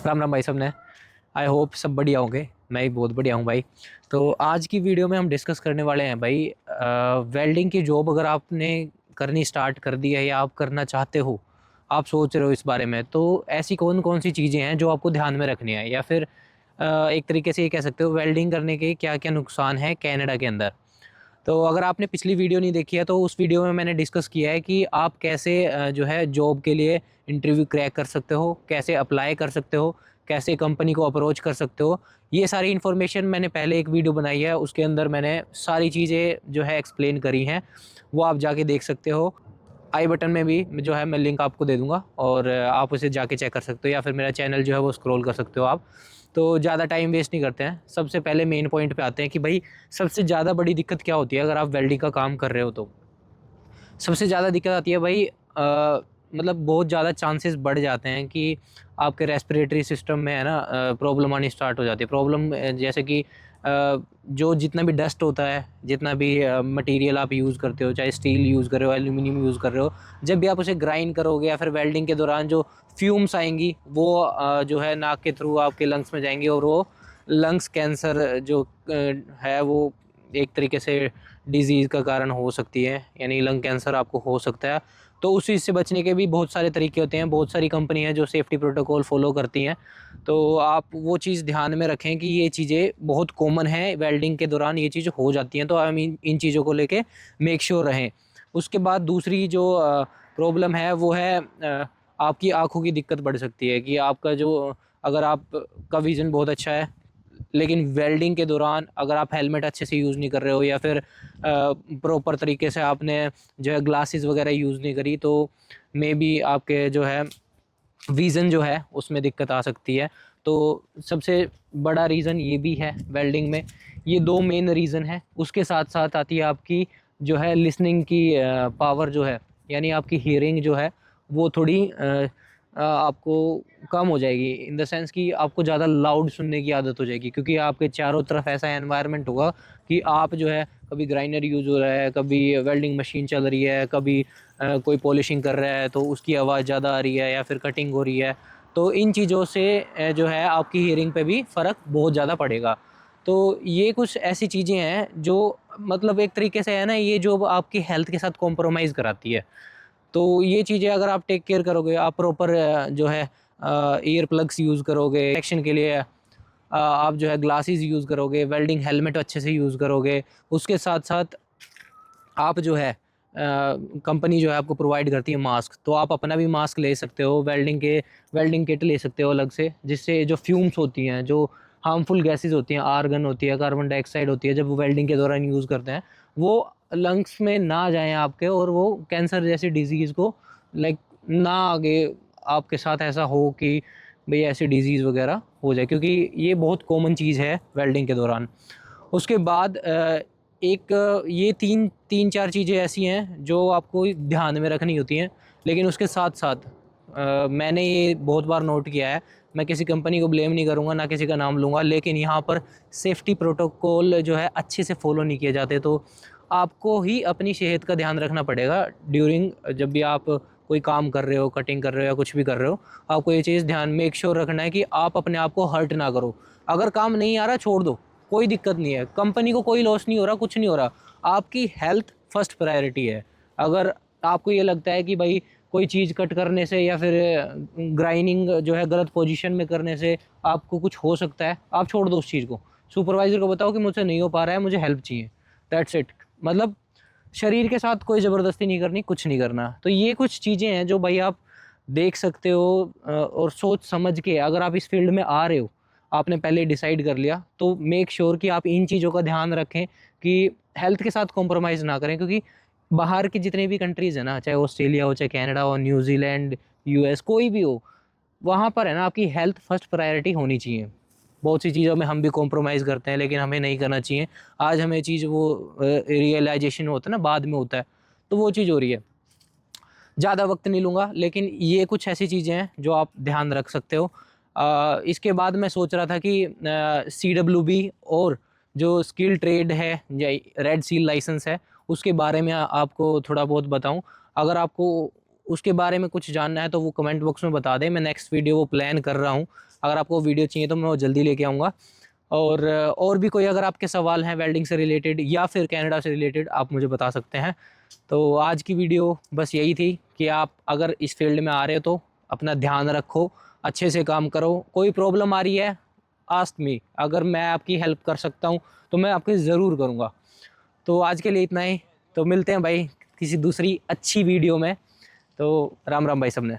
राम राम भाई सब ने। आई होप सब बढ़िया होंगे। मैं भी बहुत बढ़िया हूँ भाई। तो आज की वीडियो में हम डिस्कस करने वाले हैं भाई, वेल्डिंग की जॉब अगर आपने करनी स्टार्ट कर दी है या आप करना चाहते हो, आप सोच रहे हो इस बारे में, तो ऐसी कौन कौन सी चीज़ें हैं जो आपको ध्यान में रखनी है, या फिर एक तरीके से ये कह सकते हो वेल्डिंग करने के क्या क्या नुकसान है कनाडा के अंदर। तो अगर आपने पिछली वीडियो नहीं देखी है तो उस वीडियो में मैंने डिस्कस किया है कि आप कैसे जो है जॉब के लिए इंटरव्यू क्रैक कर सकते हो, कैसे अप्लाई कर सकते हो, कैसे कंपनी को अप्रोच कर सकते हो। ये सारी इन्फॉर्मेशन मैंने पहले एक वीडियो बनाई है, उसके अंदर मैंने सारी चीज़ें जो है एक्सप्लेन करी हैं। वो आप जाके देख सकते हो। आई बटन में भी जो है मैं लिंक आपको दे दूँगा और आप उसे जाके चेक कर सकते हो, या फिर मेरा चैनल जो है वो स्क्रॉल कर सकते हो आप। तो ज़्यादा टाइम वेस्ट नहीं करते हैं, सबसे पहले मेन पॉइंट पे आते हैं कि भाई सबसे ज़्यादा बड़ी दिक्कत क्या होती है अगर आप वेल्डिंग का काम कर रहे हो तो। सबसे ज़्यादा दिक्कत आती है भाई, मतलब बहुत ज़्यादा चांसेस बढ़ जाते हैं कि आपके रेस्पिरेटरी सिस्टम में है ना प्रॉब्लम आनी स्टार्ट हो जाती है। प्रॉब्लम जैसे कि जो जितना भी डस्ट होता है, जितना भी मटेरियल आप यूज़ करते हो, चाहे स्टील यूज़ कर रहे हो, एल्यूमिनियम यूज़ कर रहे हो, जब भी आप उसे ग्राइंड करोगे या फिर वेल्डिंग के दौरान जो फ्यूम्स आएंगी वो जो है नाक के थ्रू आपके लंग्स में जाएंगी, और वो लंग्स कैंसर जो है वो एक तरीके से डिज़ीज़ का कारण हो सकती है, यानी लंग कैंसर आपको हो सकता है। तो उस चीज़ से बचने के भी बहुत सारे तरीके होते हैं, बहुत सारी कंपनी हैं जो सेफ्टी प्रोटोकॉल फ़ॉलो करती हैं। तो आप वो चीज़ ध्यान में रखें कि ये चीज़ें बहुत कॉमन हैं, वेल्डिंग के दौरान ये चीज़ हो जाती हैं, तो हम इन चीज़ों को लेके मेक श्योर रहें। उसके बाद दूसरी जो प्रॉब्लम है वो है आपकी आँखों की दिक्कत बढ़ सकती है कि आपका जो अगर आपका विज़न बहुत अच्छा है, लेकिन वेल्डिंग के दौरान अगर आप हेलमेट अच्छे से यूज़ नहीं कर रहे हो, या फिर प्रॉपर तरीके से आपने जो है ग्लासेस वगैरह यूज़ नहीं करी, तो मे बी आपके जो है विज़न जो है उसमें दिक्कत आ सकती है। तो सबसे बड़ा रीज़न ये भी है वेल्डिंग में। ये दो मेन रीज़न है। उसके साथ साथ आती है आपकी जो है लिसनिंग की पावर जो है, यानी आपकी हियरिंग जो है वो थोड़ी आपको कम हो जाएगी, इन द सेंस कि आपको ज़्यादा लाउड सुनने की आदत हो जाएगी, क्योंकि आपके चारों तरफ ऐसा एनवायरनमेंट होगा कि आप जो है कभी ग्राइंडर यूज़ हो रहा है, कभी वेल्डिंग मशीन चल रही है, कभी कोई पॉलिशिंग कर रहा है तो उसकी आवाज़ ज़्यादा आ रही है, या फिर कटिंग हो रही है। तो इन चीज़ों से जो है आपकी हियरिंग पे भी फ़र्क बहुत ज़्यादा पड़ेगा। तो ये कुछ ऐसी चीज़ें हैं जो मतलब एक तरीके से है ना, ये जो आपकी हेल्थ के साथ कॉम्प्रोमाइज़ कराती है। तो ये चीज़ें अगर आप टेक केयर करोगे, आप प्रॉपर जो है ईयर प्लग्स यूज़ करोगे प्रोटेक्शन के लिए, आप जो है ग्लासेस यूज़ करोगे, वेल्डिंग हेलमेट अच्छे से यूज़ करोगे, उसके साथ-साथ आप जो है कंपनी जो है आपको प्रोवाइड करती है मास्क, तो आप अपना भी मास्क ले सकते हो, वेल्डिंग किट ले सकते हो अलग से, जिससे जो फ्यूम्स होती हैं, जो हार्मफुल गैसेज़ होती हैं, आर्गन होती है, कार्बन डाइऑक्साइड होती है, जब वो वेल्डिंग के दौरान यूज़ करते हैं, वो लंग्स में ना जाएँ आपके, और वो कैंसर जैसी डिज़ीज़ को लाइक ना आगे आपके साथ ऐसा हो कि भई ऐसी डिज़ीज़ वगैरह हो जाए, क्योंकि ये बहुत कॉमन चीज़ है वेल्डिंग के दौरान। उसके बाद ये 3-4 चीज़ें ऐसी हैं जो आपको ध्यान में रखनी होती हैं, लेकिन उसके साथ-साथ मैंने ये बहुत बार नोट किया है, मैं किसी कंपनी को ब्लेम नहीं करूँगा, ना किसी का नाम लूँगा, लेकिन यहाँ पर सेफ्टी प्रोटोकॉल जो है अच्छे से फ़ॉलो नहीं किए जाते, तो आपको ही अपनी सेहत का ध्यान रखना पड़ेगा ड्यूरिंग जब भी आप कोई काम कर रहे हो, कटिंग कर रहे हो या कुछ भी कर रहे हो, आपको ये चीज़ ध्यान मेक श्योर रखना है कि आप अपने आप को हर्ट ना करो। अगर काम नहीं आ रहा छोड़ दो, कोई दिक्कत नहीं है, कंपनी को कोई लॉस नहीं हो रहा, कुछ नहीं हो रहा, आपकी हेल्थ फर्स्ट प्रायोरिटी है। अगर आपको ये लगता है कि भाई कोई चीज़ कट करने से या फिर ग्राइंडिंग जो है गलत पोजीशन में करने से आपको कुछ हो सकता है, आप छोड़ दो उस चीज़ को। सुपरवाइज़र को बताओ कि मुझसे नहीं हो पा रहा है, मुझे हेल्प चाहिए, दैट्स इट। मतलब शरीर के साथ कोई ज़बरदस्ती नहीं करनी, कुछ नहीं करना। तो ये कुछ चीज़ें हैं जो भाई आप देख सकते हो, और सोच समझ के अगर आप इस फील्ड में आ रहे हो, आपने पहले डिसाइड कर लिया, तो मेक श्योर कि आप इन चीज़ों का ध्यान रखें कि हेल्थ के साथ कॉम्प्रोमाइज़ ना करें, क्योंकि बाहर की जितनी भी कंट्रीज़ है ना, चाहे ऑस्ट्रेलिया हो, चाहे कनाडा हो, न्यूज़ीलैंड, यूएस, कोई भी हो, वहाँ पर है ना आपकी हेल्थ फर्स्ट प्रायोरिटी होनी चाहिए। बहुत सी चीज़ों में हम भी कॉम्प्रोमाइज़ करते हैं, लेकिन हमें नहीं करना चाहिए। आज हमें चीज़ वो रियलाइज़ेशन होता है ना, बाद में होता है, तो वो चीज़ हो रही है। ज़्यादा वक्त नहीं लूँगा, लेकिन ये कुछ ऐसी चीज़ें हैं जो आप ध्यान रख सकते हो। इसके बाद मैं सोच रहा था कि सीडब्ल्यूबी और जो स्किल ट्रेड है या रेड सील लाइसेंस है, उसके बारे में आपको थोड़ा बहुत बताऊँ। अगर आपको उसके बारे में कुछ जानना है तो वो कमेंट बॉक्स में बता दें, मैं नेक्स्ट वीडियो वो प्लान कर रहा हूँ। अगर आपको वीडियो चाहिए तो मैं वो जल्दी लेके आऊँगा। और भी कोई अगर आपके सवाल हैं वेल्डिंग से रिलेटेड या फिर कनाडा से रिलेटेड, आप मुझे बता सकते हैं। तो आज की वीडियो बस यही थी कि आप अगर इस फील्ड में आ रहे हो तो अपना ध्यान रखो, अच्छे से काम करो। कोई प्रॉब्लम आ रही है, आस्क मी, अगर मैं आपकी हेल्प कर सकता हूँ तो मैं आपकी ज़रूर करूँगा। तो आज के लिए इतना ही, तो मिलते हैं भाई किसी दूसरी अच्छी वीडियो में। तो राम राम भाई सबने।